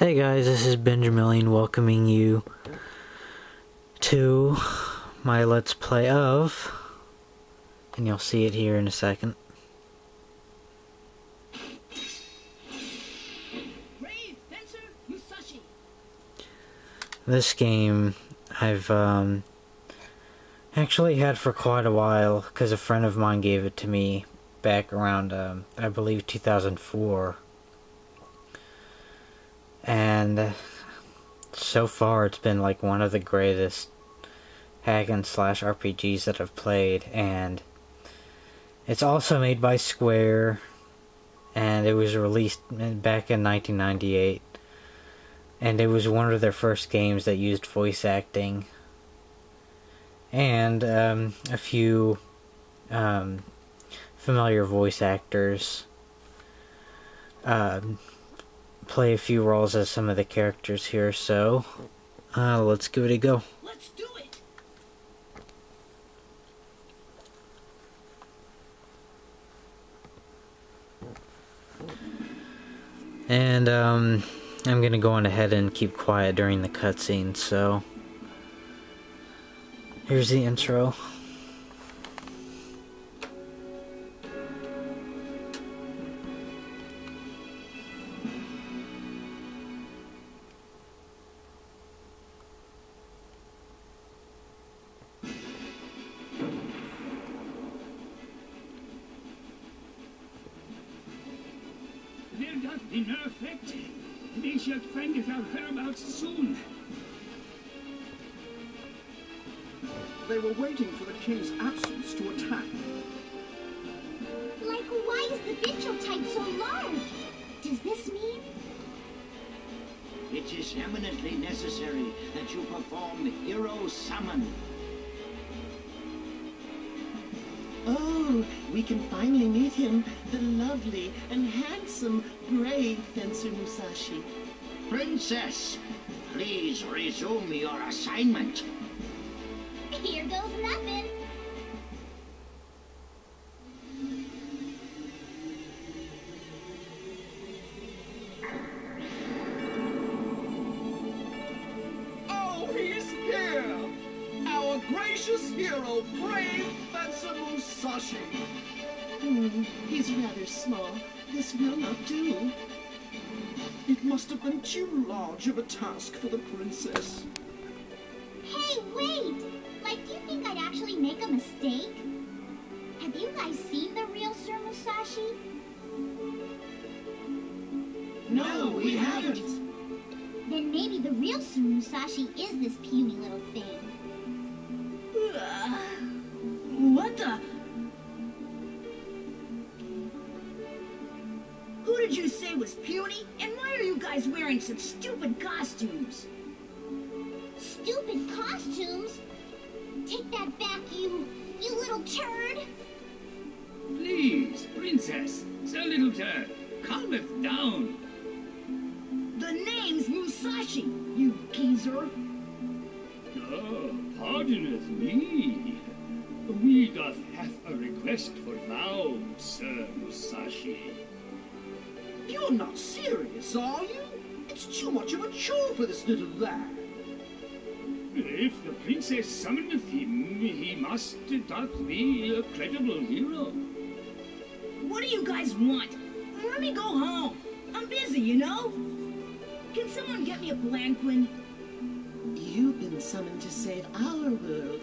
Hey guys, this is Benjamin welcoming you to my Let's Play of, and you'll see it here in a second. Fencer Musashi. This game I've actually had for quite a while because a friend of mine gave it to me back around I believe 2004. And so far it's been like one of the greatest hack and slash RPGs that I've played, and it's also made by Square, and it was released back in 1998, and it was one of their first games that used voice acting, and a few familiar voice actors play a few roles as some of the characters here, so let's give it a go. Let's do it. And I'm gonna go on ahead and keep quiet during the cutscene, so here's the intro. There doth be no effect. Thee shalt find it our whereabouts soon. They were waiting for the king's absence to attack. Like, why is the vigil type so large? Does this mean? It is eminently necessary that you perform hero summon. Oh, we can finally meet him, the lovely and handsome, brave Fencer Musashi. Princess, please resume your assignment. Here goes nothing. Oh, he's here! Our gracious hero, brave Fencer Musashi! He's rather small. This will not do. It must have been too large of a task for the princess. Hey, wait! Like, do you think I'd actually make a mistake? Have you guys seen the real Sir Musashi? No, we haven't. Then maybe the real Sir Musashi is this puny little thing. What the? Who did you say was puny? And why are you guys wearing such stupid costumes? Stupid costumes? Take that back, you little turd! Please, princess, Sir Little Turd, calmeth down. The name's Musashi, you geezer. Oh, pardoneth me. We doth have a request for thou, Sir Musashi. You're not serious, are you? It's too much of a chore for this little lad. If the princess summoneth him, he must doth be a credible hero. What do you guys want? Let me go home. I'm busy, you know? Can someone get me a palanquin? You've been summoned to save our world,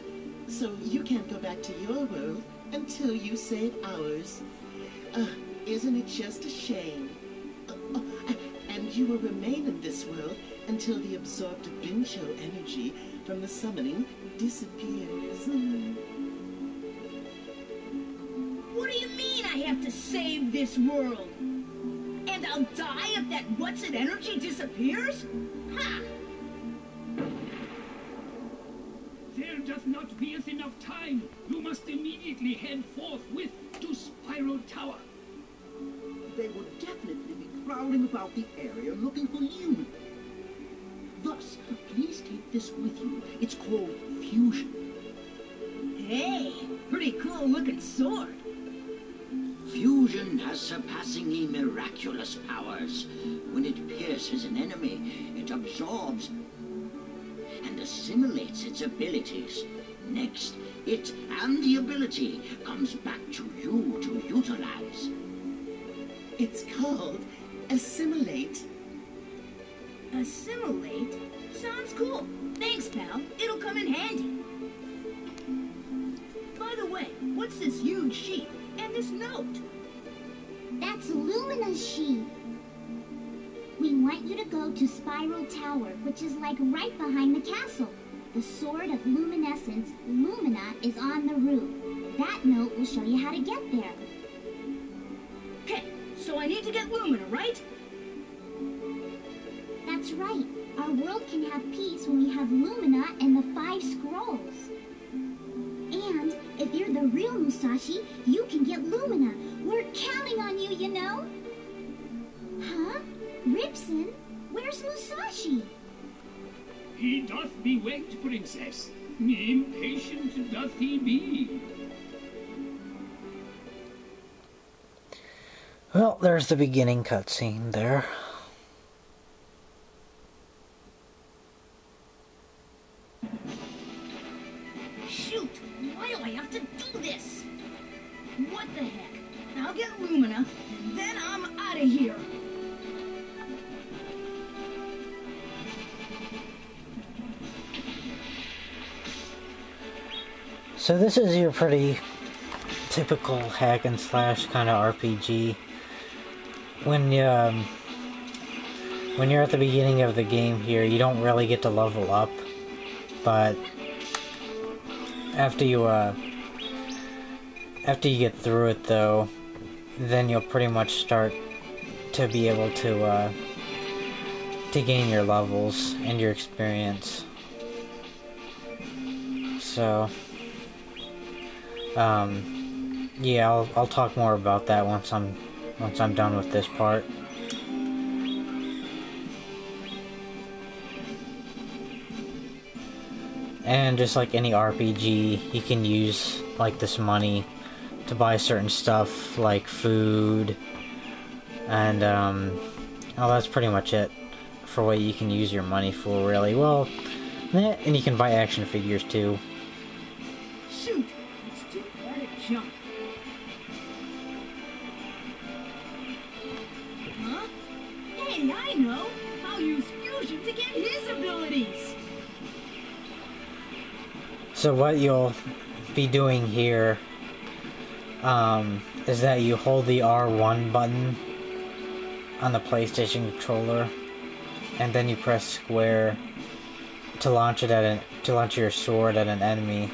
so you can't go back to your world until you save ours. Isn't it just a shame? And you will remain in this world until the absorbed Bincho energy from the summoning disappears. What do you mean I have to save this world? And I'll die if that what's-it energy disappears? Ha! There doth not beeth enough time. You must immediately head forthwith to Spiral Tower. They will definitely be prowling about the area looking for Lumina. Thus, please take this with you. It's called Fusion. Hey, pretty cool looking sword. Fusion has surpassingly miraculous powers. When it pierces an enemy, absorbs and assimilates its abilities. Next, it and the ability comes back to you to utilize. It's called assimilate. Assimilate? Sounds cool. Thanks, pal. It'll come in handy. By the way, what's this huge sheet and this note? That's Lumina's sheet. We want you to go to Spiral Tower, which is like right behind the castle. The Sword of Luminescence, Lumina, is on the roof. That note will show you how to get there. Okay, so I need to get Lumina, right? That's right. Our world can have peace when we have Lumina and the 5 scrolls. And if you're the real Musashi, you can get Lumina. We're counting on you, you know? Huh? Ripson? Where's Musashi? He doth me wait, princess. Impatient doth he be. Well, there's the beginning cutscene there. Shoot! Why do I have to do this? What the heck? I'll get Lumina, and then I'm out of here. So this is your pretty typical hack and slash kind of RPG. When you're at the beginning of the game here, you don't really get to level up, but after you get through it though, then you'll pretty much start to be able to gain your levels and your experience. So yeah, I'll talk more about that once I'm done with this part. And just like any RPG, you can use like this money to buy certain stuff like food, and oh, that's pretty much it for what you can use your money for, really. Well, and you can buy action figures too. Shoot! It's too far to jump. Huh? Hey, I know! I'll use fusion to get his abilities! So what you'll be doing here is that you hold the R1 button on the PlayStation controller, and then you press square to launch your sword at an enemy,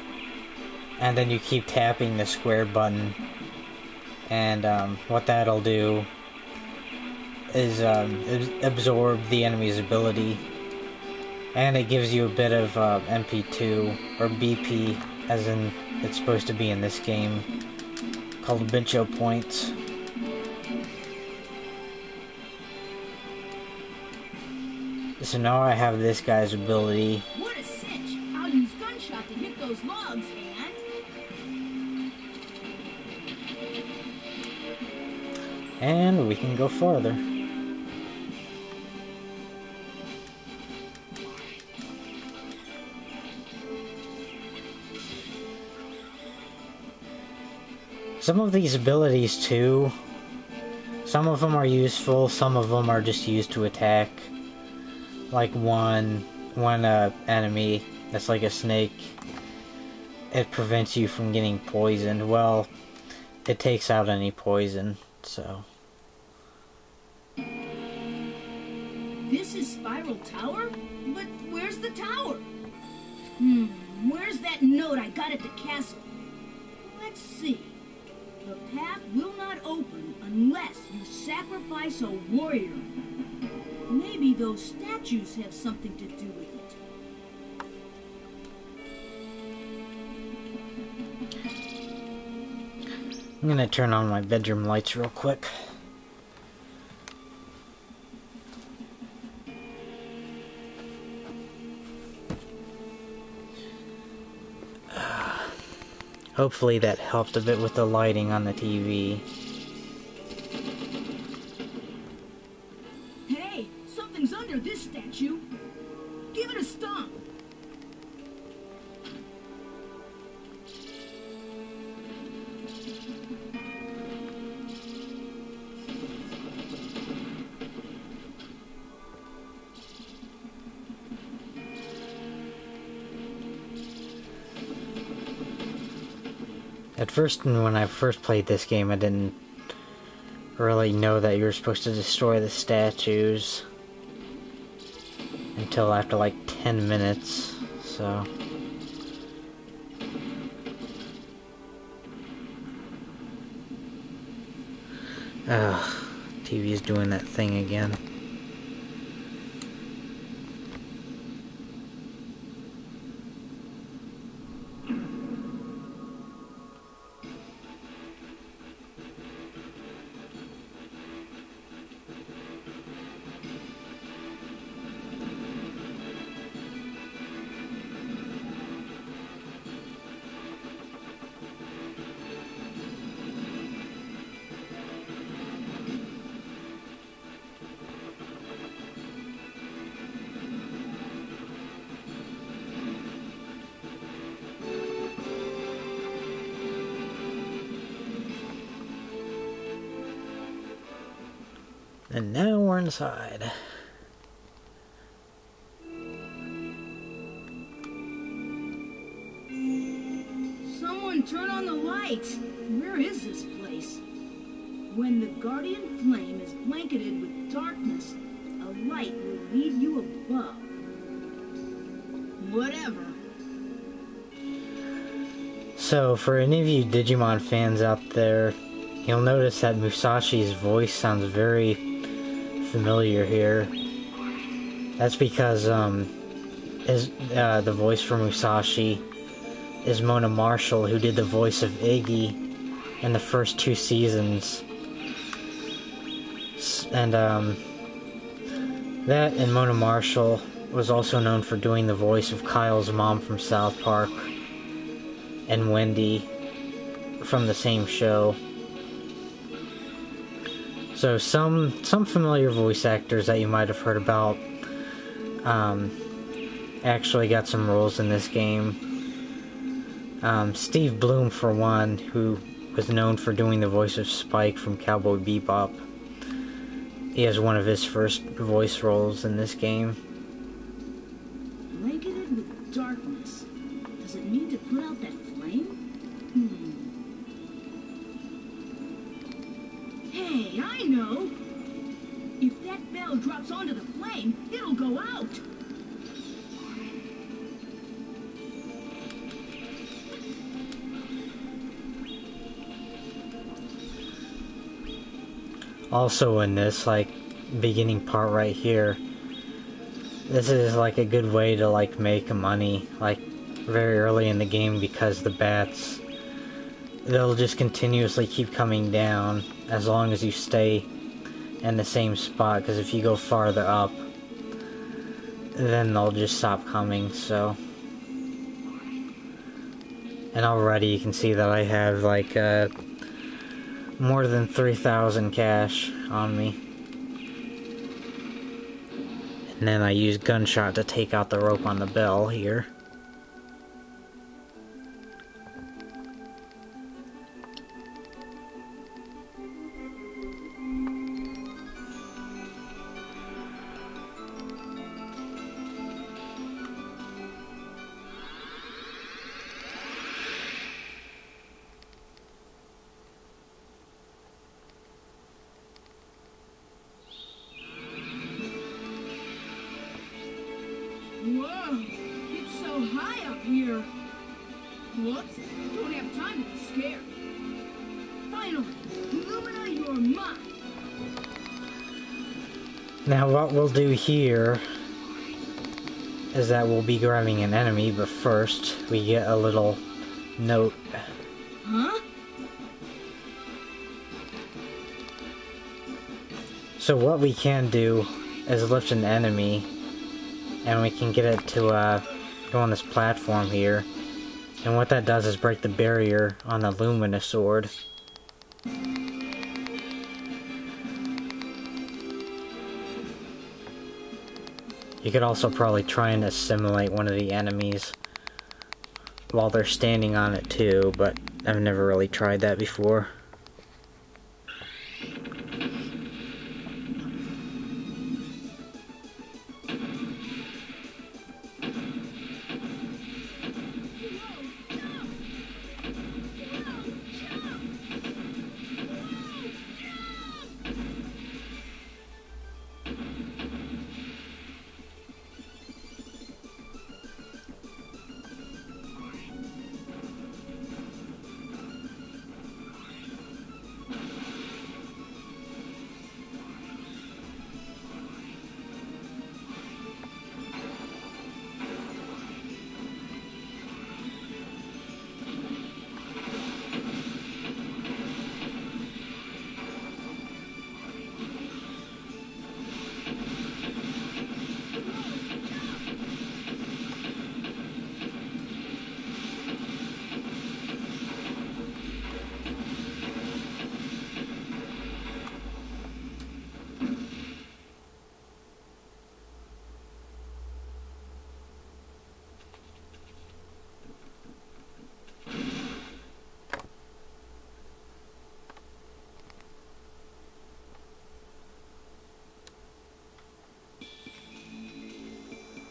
and then you keep tapping the square button, and what that'll do is absorb the enemy's ability, and it gives you a bit of MP2 or BP, as in it's supposed to be in this game, called Bincho points. So now I have this guy's ability. What a cinch! I'll use gunshot to hit those logs and we can go farther. Some of these abilities too, some of them are useful, some of them are just used to attack. Like one enemy that's like a snake, it prevents you from getting poisoned. Well, it takes out any poison, so. This is Spiral Tower? But where's the tower? Where's that note I got at the castle? Let's see. The path will not open unless you sacrifice a warrior. Maybe those statues have something to do with it. I'm gonna turn on my bedroom lights real quick. Hopefully that helped a bit with the lighting on the TV. Hey, something's under this statue. Give it a stomp. At first, when I first played this game, I didn't really know that you were supposed to destroy the statues until after like 10 minutes, so... Ugh, TV's doing that thing again. And now we're inside. Someone turn on the lights. Where is this place? When the guardian flame is blanketed with darkness, a light will lead you above. Whatever. So, for any of you Digimon fans out there, you'll notice that Musashi's voice sounds very familiar here. That's because the voice for Musashi is Mona Marshall, who did the voice of Iggy in the first 2 seasons. And that and Mona Marshall was also known for doing the voice of Kyle's mom from South Park and Wendy from the same show. So some familiar voice actors that you might have heard about actually got some roles in this game. Steve Bloom, for one, who was known for doing the voice of Spike from Cowboy Bebop. He has one of his first voice roles in this game. Blanketed with darkness. Does it mean to put out that flame? Hey, I know! If that bell drops onto the flame, it'll go out! Also in this, like, beginning part right here, this is, like, a good way to, like, make money, like, very early in the game, because the bats, they'll just continuously keep coming down as long as you stay in the same spot, because if you go farther up, then they'll just stop coming, so... And already you can see that I have, like, more than 3,000 cash on me. And then I use gunshot to take out the rope on the bell here. Whoa! It's so high up here! Whoops! Don't have time to be scared. Finally! Lumina, you're mine! Now what we'll do here is that we'll be grabbing an enemy, but first we get a little note. Huh? So what we can do is lift an enemy, and we can get it to go on this platform here. And what that does is break the barrier on the Lumina sword. You could also probably try and assimilate one of the enemies while they're standing on it too, but I've never really tried that before.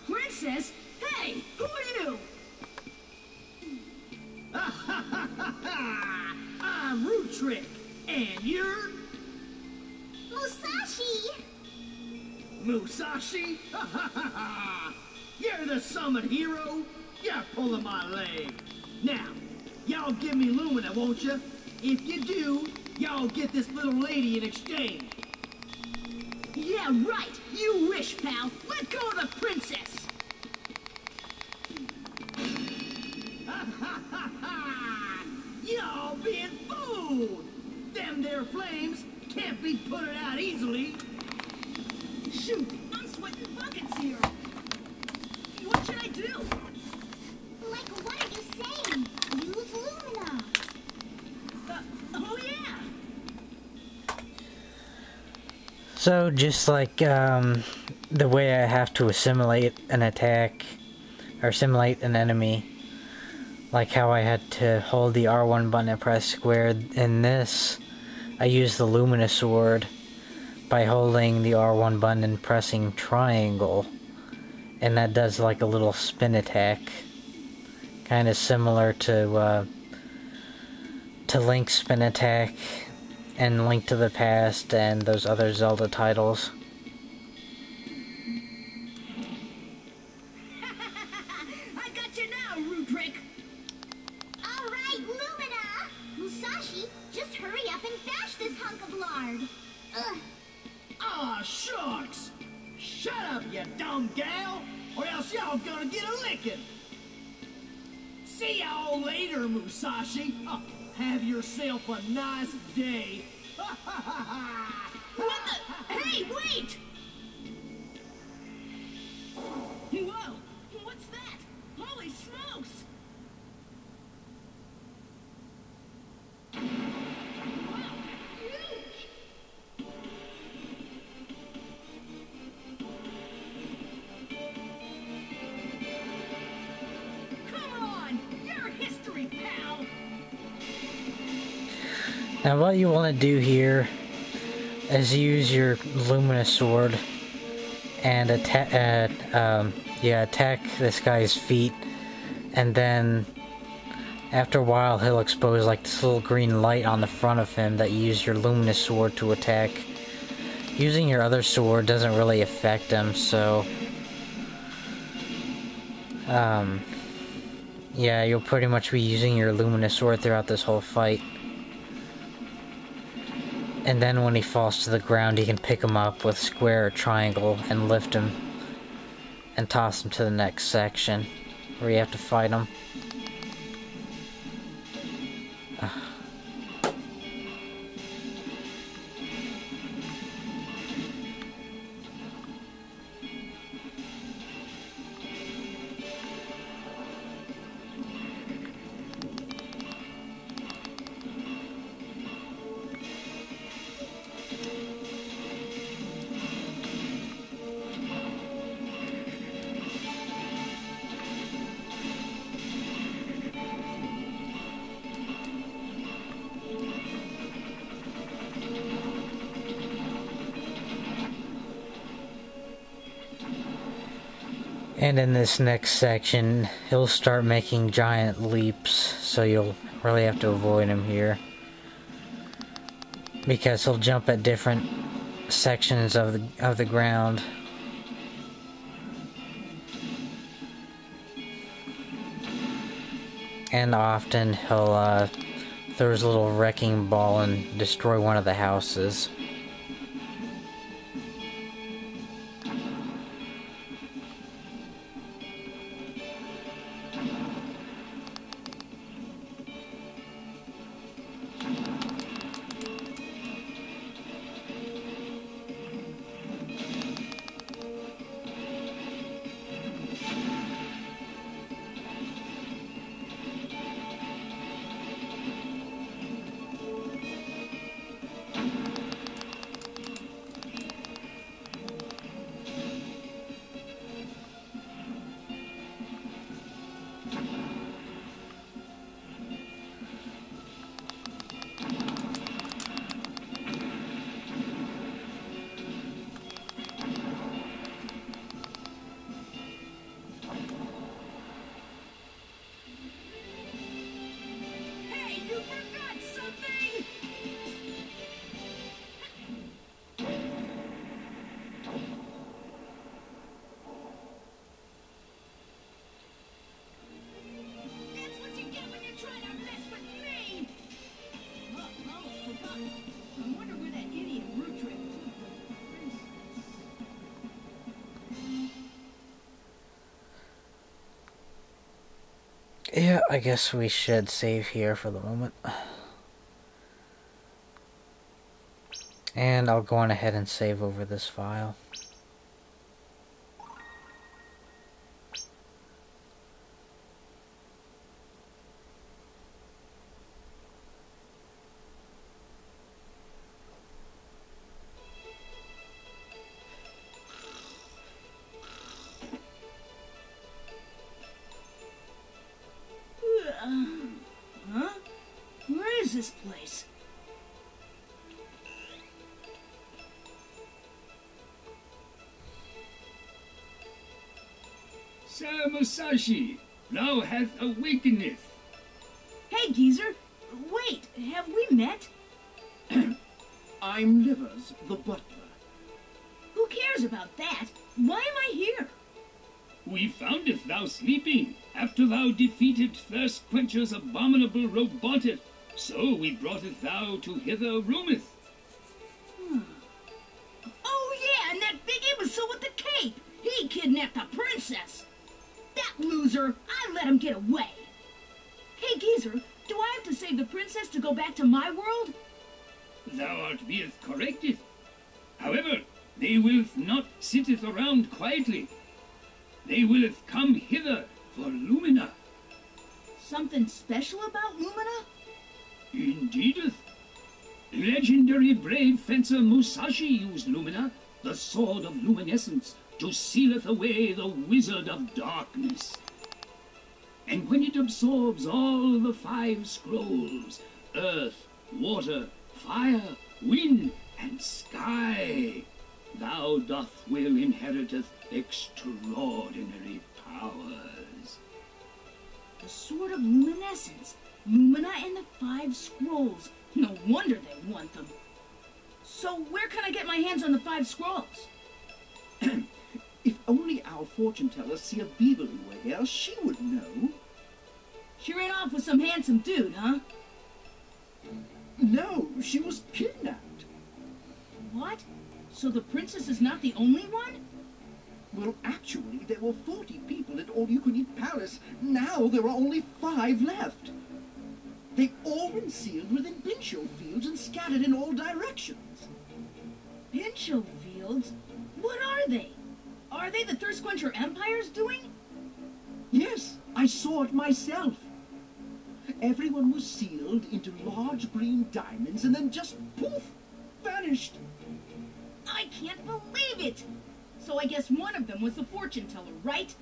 Princess? Hey, who are you? I'm Root Trick, and you're Musashi! Musashi? You're the summon hero? You're pulling my leg. Now, y'all give me Lumina, won't you? If you do, y'all get this little lady in exchange. Yeah, right. You wish, pal. Let go of the princess. Y'all being fooled! Them there flames can't be put out easily. Shoot, I'm sweating buckets here. What should I do? Like, what are you saying? Use Lumina! Oh yeah! So just like the way I have to assimilate an attack, or assimilate an enemy, like how I had to hold the R1 button and press square, in this I use the Lumina sword by holding the R1 button and pressing triangle, and that does like a little spin attack, kind of similar to Link's spin attack and Link to the Past and those other Zelda titles. I got you now, Root Trick. All right, Lumina! Musashi, just hurry up and bash this hunk of lard. Ugh. Aw, shucks! Shut up, you dumb gal, or else y'all gonna get a licking. See y'all later, Musashi. Oh, have yourself a nice day. What the? Hey, wait! Whoa! What's that? Holy smokes! Wow, huge! Come on! You're history, pal! Now what you want to do here is use your Lumina sword and attack this guy's feet, and then after a while he'll expose like this little green light on the front of him that you use your Lumina sword to attack. Using your other sword doesn't really affect him, so yeah, you'll pretty much be using your Lumina sword throughout this whole fight. And then when he falls to the ground, you can pick him up with square or triangle and lift him and toss him to the next section where you have to fight him. And in this next section, he'll start making giant leaps, so you'll really have to avoid him here. Because he'll jump at different sections of the ground. And often he'll throw his little wrecking ball and destroy one of the houses. Yeah, I guess we should save here for the moment. And I'll go on ahead and save over this file. Huh? Where is this place? Sir Musashi, thou hast awakeneth. Hey, geezer. Wait, have we met? I'm Livers, the butler. Who cares about that? Why am I here? We foundeth thou sleeping, after thou defeated Thirst Quencher's abominable roboteth. So we broughteth thou to hither roometh. Oh yeah, and that big imbecile with the cape! He kidnapped the princess! That loser! I let him get away! Hey, geezer, do I have to save the princess to go back to my world? Thou art beeth corrected. However, they willeth not sitteth around quietly. They willeth come hither for Lumina. Something special about Lumina? Indeedeth. Legendary brave Fencer Musashi used Lumina, the sword of luminescence, to sealeth away the wizard of darkness. And when it absorbs all the 5 scrolls, earth, water, fire, wind, and sky, thou doth will inheriteth extraordinary powers. The sword of luminescence, Lumina and the 5 scrolls. No wonder they want them. So where can I get my hands on the 5 scrolls? If only our fortune teller, Sia Beverly, were here, she would know. She ran off with some handsome dude, huh? No, she was kidnapped. What? So the princess is not the only one? Well, actually, there were 40 people at All-You-Can-Eat Palace. Now there are only 5 left. They've all been sealed within Pincho fields and scattered in all directions. Pincho fields? What are they? Are they the Thirst Quencher Empire's doing? Yes, I saw it myself. Everyone was sealed into large green diamonds and then just poof, vanished. I can't believe it! So I guess one of them was the fortune teller, right?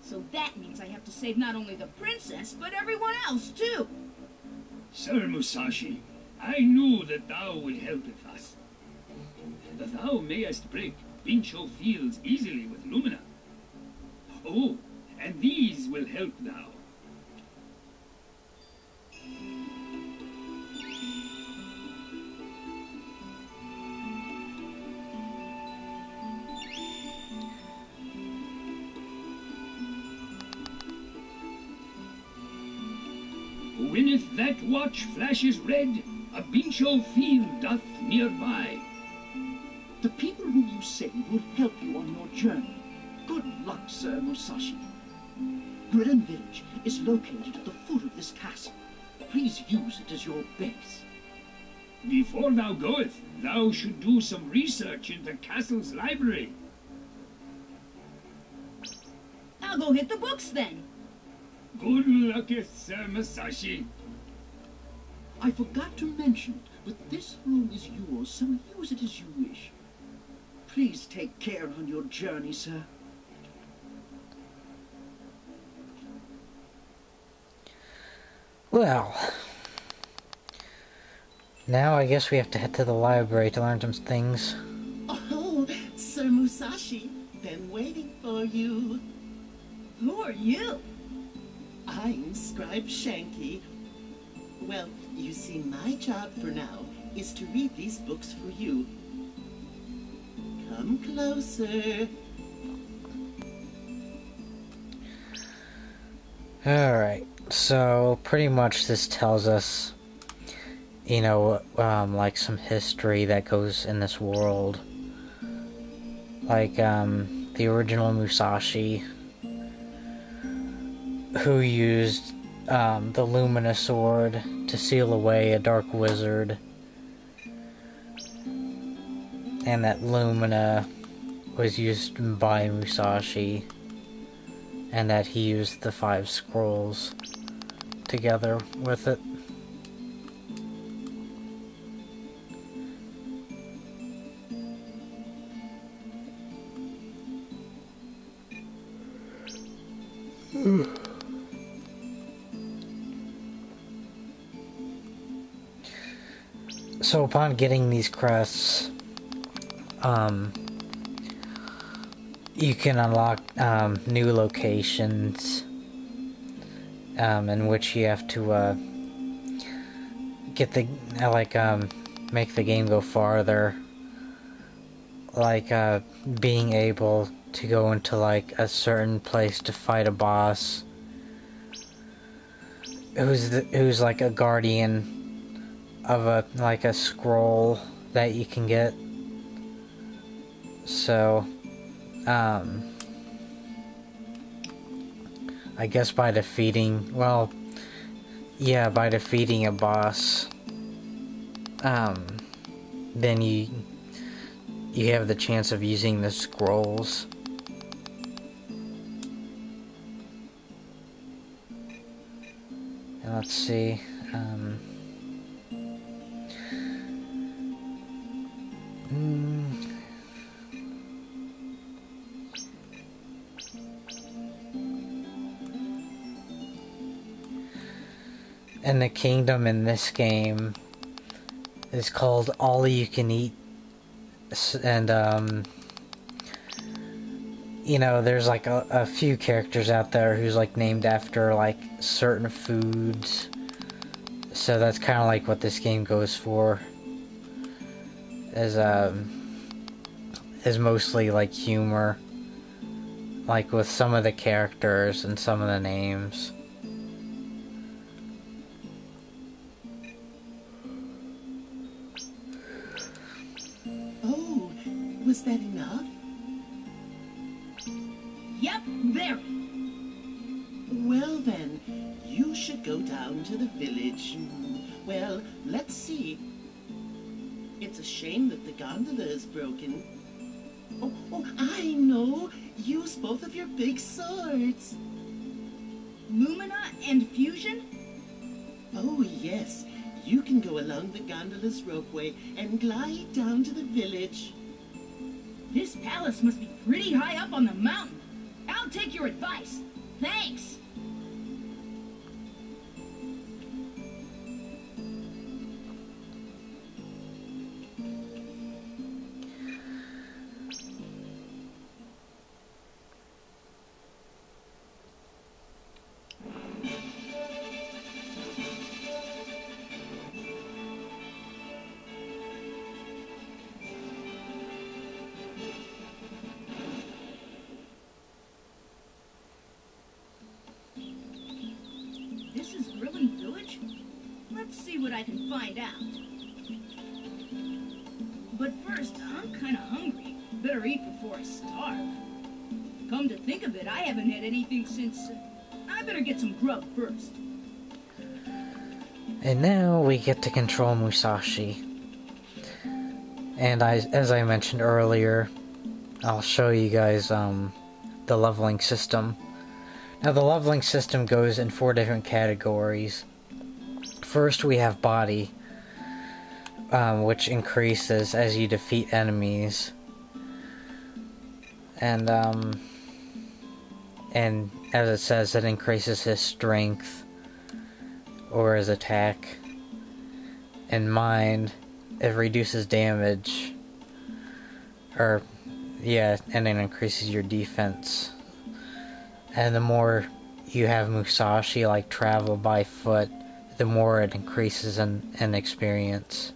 So that means I have to save not only the princess, but everyone else, too. Sir Musashi, I knew that thou would help with us. That thou mayest break Pincho fields easily with Lumina. Oh, and these will help now. When if that watch flashes red, a Bincho field doth nearby. The people whom you saved will help you on your journey. Good luck, Sir Musashi. Grillin Village is located at the foot of this castle. Please use it as your base. Before thou goest, thou should do some research in the castle's library. I'll go hit the books then. Good luck, Sir Musashi. I forgot to mention, but this room is yours, so use it as you wish. Please take care on your journey, sir. Well, now I guess we have to head to the library to learn some things. Oh, Sir Musashi, been waiting for you. Who are you? I'm Scribe Shanky. Well, you see, my job for now is to read these books for you. Come closer. Alright, so pretty much this tells us, you know, like some history that goes in this world. Like, the original Musashi, who used the Lumina sword to seal away a dark wizard, and that Lumina was used by Musashi, and that he used the 5 scrolls together with it. So upon getting these crests, you can unlock new locations in which you have to get the make the game go farther, like being able to go into like a certain place to fight a boss who's like a guardian of a scroll that you can get. So I guess by defeating a boss, then you have the chance of using the scrolls. And let's see, and the kingdom in this game is called All You Can Eat, and you know, there's like a few characters out there who's like named after like certain foods, so that's kind of like what this game goes for, is mostly like humor, like with some of the characters and some of the names. Oh, was that enough? Yep, very. Well then, you should go down to the village. Well, let's see. It's a shame that the gondola is broken. Oh, I know! Use both of your big swords! Lumina and Fusion? Oh, yes. You can go along the gondola's ropeway and glide down to the village. This palace must be pretty high up on the mountain. I'll take your advice. Thanks. see what I can find out. But first, I'm kinda hungry. Better eat before I starve. Come to think of it, I haven't had anything since... I better get some grub first. And now we get to control Musashi. And as I mentioned earlier, I'll show you guys the leveling system. Now the leveling system goes in 4 different categories. First we have body, which increases as you defeat enemies. And as it says, it increases his strength or his attack. And mind, it reduces damage, and it increases your defense. And the more you have Musashi, like travel by foot, the more it increases in experience.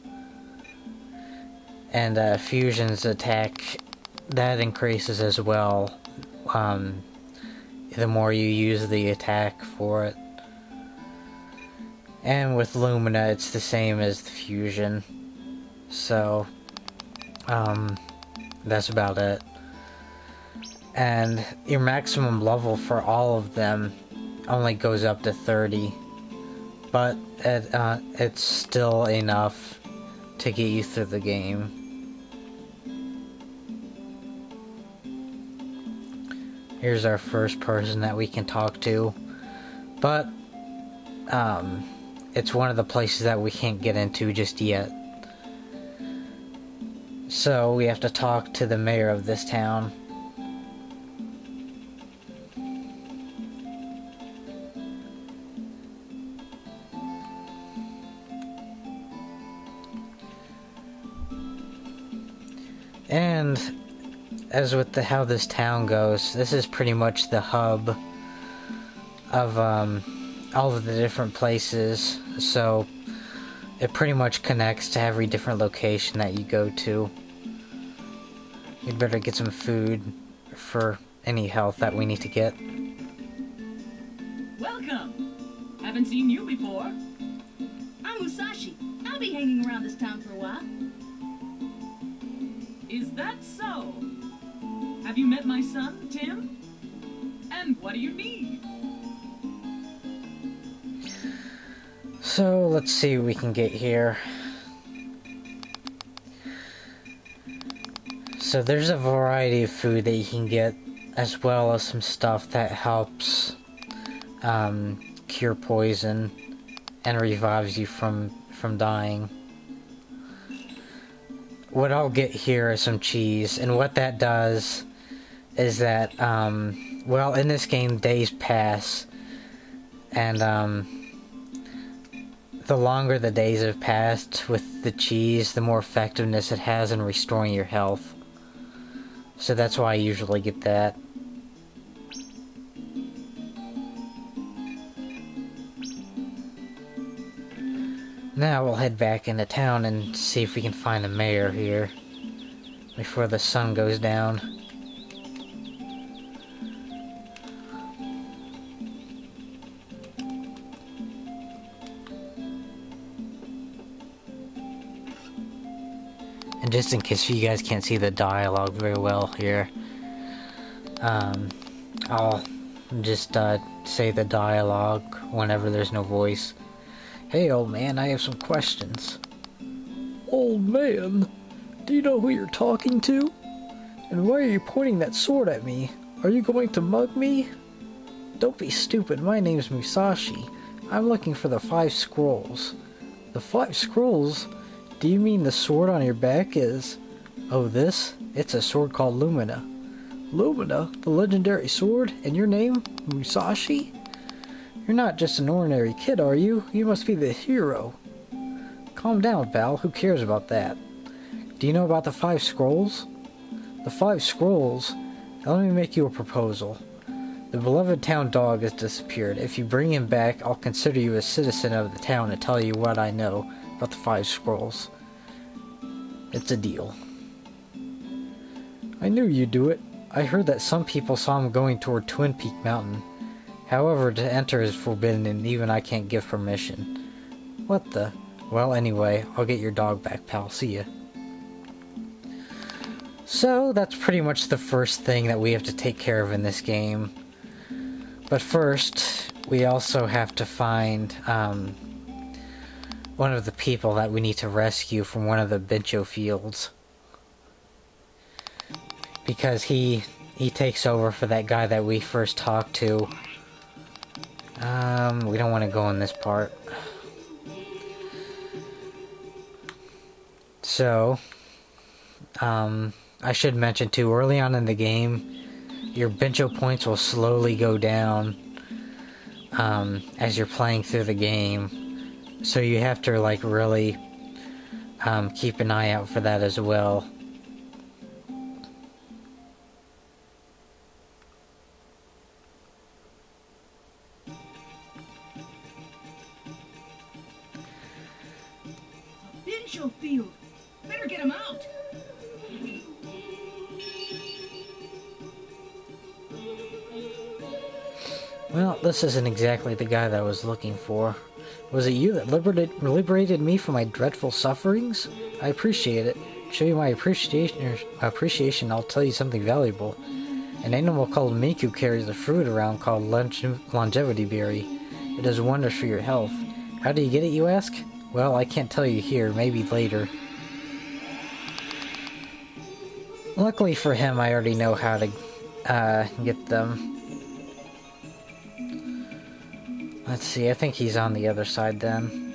And Fusion's attack, that increases as well, the more you use the attack for it. And with Lumina, it's the same as the Fusion. So, that's about it. And your maximum level for all of them only goes up to 30. But it's still enough to get you through the game. Here's our first person that we can talk to. But, it's one of the places that we can't get into just yet. So we have to talk to the mayor of this town. And as with how this town goes, this is pretty much the hub of all of the different places, so it pretty much connects to every different location that you go to. We'd better get some food for any health that we need to get. Welcome! Haven't seen you before. I'm Musashi. I'll be hanging around this town for a while. Is that so? Have you met my son, Tim? And what do you need? So, let's see what we can get here. So there's a variety of food that you can get, as well as some stuff that helps cure poison and revives you from dying. What I'll get here is some cheese, and what that does is that, well, in this game, days pass, and the longer the days have passed with the cheese, the more effectiveness it has in restoring your health. So that's why I usually get that. Now we'll head back into town and see if we can find the mayor here before the sun goes down. And just in case you guys can't see the dialogue very well here, I'll just say the dialogue whenever there's no voice. Hey old man, I have some questions. Old man? Do you know who you're talking to? And why are you pointing that sword at me? Are you going to mug me? Don't be stupid, my name's Musashi. I'm looking for the 5 scrolls. The 5 scrolls? Do you mean the sword on your back is... Oh, this? It's a sword called Lumina. Lumina? The legendary sword? And your name? Musashi? You're not just an ordinary kid, are you? You must be the hero. Calm down, pal. Who cares about that? Do you know about the 5 scrolls? The 5 scrolls? Now let me make you a proposal. The beloved town dog has disappeared. If you bring him back, I'll consider you a citizen of the town and tell you what I know about the 5 scrolls. It's a deal. I knew you'd do it. I heard that some people saw him going toward Twin Peak Mountain. However, to enter is forbidden and even I can't give permission. What the? Well, anyway, I'll get your dog back, pal. See ya. So, that's pretty much the first thing that we have to take care of in this game. But first, we also have to find, one of the people that we need to rescue from one of the Bencho fields. Because he takes over for that guy that we first talked to. We don't want to go in this part. So, I should mention too, early on in the game, your Bencho points will slowly go down, as you're playing through the game. So you have to, like, really, keep an eye out for that as well. Bencho field. Better get him out. Well, this isn't exactly the guy that I was looking for. Was it you that liberated me from my dreadful sufferings? I appreciate it. To show you my appreciation, I'll tell you something valuable. An animal called Miku carries a fruit around called longevity berry. It does wonders for your health. How do you get it, you ask? Well, I can't tell you here, maybe later. Luckily for him, I already know how to get them. Let's see, I think he's on the other side then.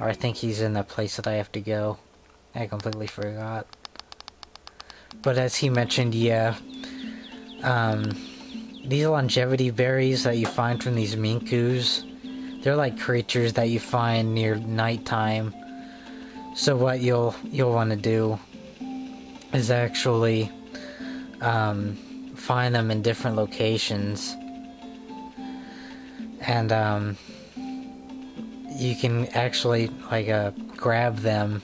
Or I think he's in the place that I have to go. I completely forgot. But as he mentioned, yeah. These longevity berries that you find from these minkus, they're like creatures that you find near nighttime. So what you'll want to do is actually find them in different locations. And you can actually like grab them,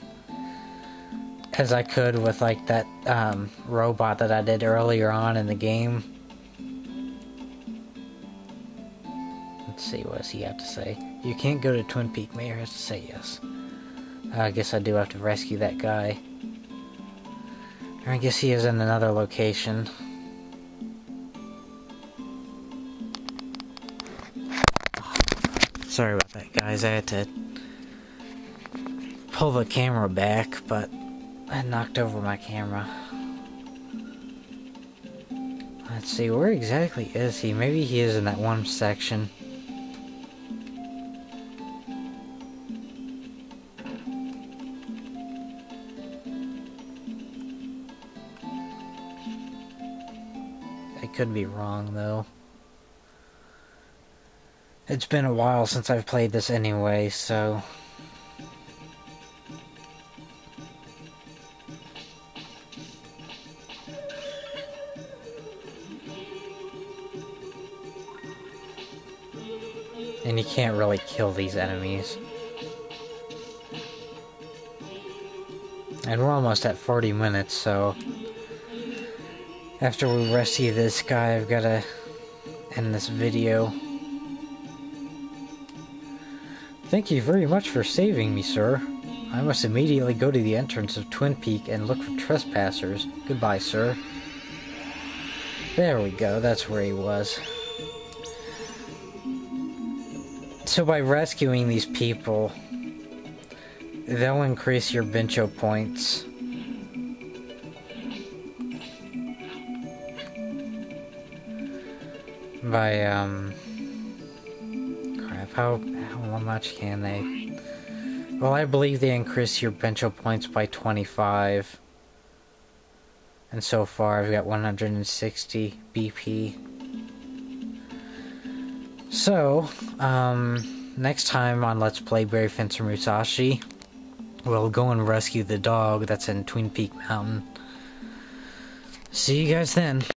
as I could with like that robot that I did earlier on in the game. Let's see, what does he have to say? You can't go to Twin Peak. Mayor has to say yes. I guess I do have to rescue that guy. Or I guess he is in another location. Sorry about that, guys. I had to pull the camera back, but I knocked over my camera. Let's see, where exactly is he? Maybe he is in that one section. I could be wrong, though. It's been a while since I've played this anyway, so... And you can't really kill these enemies. And we're almost at 40 minutes, so... After we rescue this guy, I've gotta end this video. Thank you very much for saving me, sir. I must immediately go to the entrance of Twin Peak and look for trespassers. Goodbye, sir. There we go, that's where he was. So by rescuing these people, they'll increase your Bencho points. By, crap, how much can they? Well, I believe they increase your Bencho points by 25. And so far, I've got 160 BP. So, next time on Let's Play Barry Fencer Musashi, we'll go and rescue the dog that's in Twin Peak Mountain. See you guys then.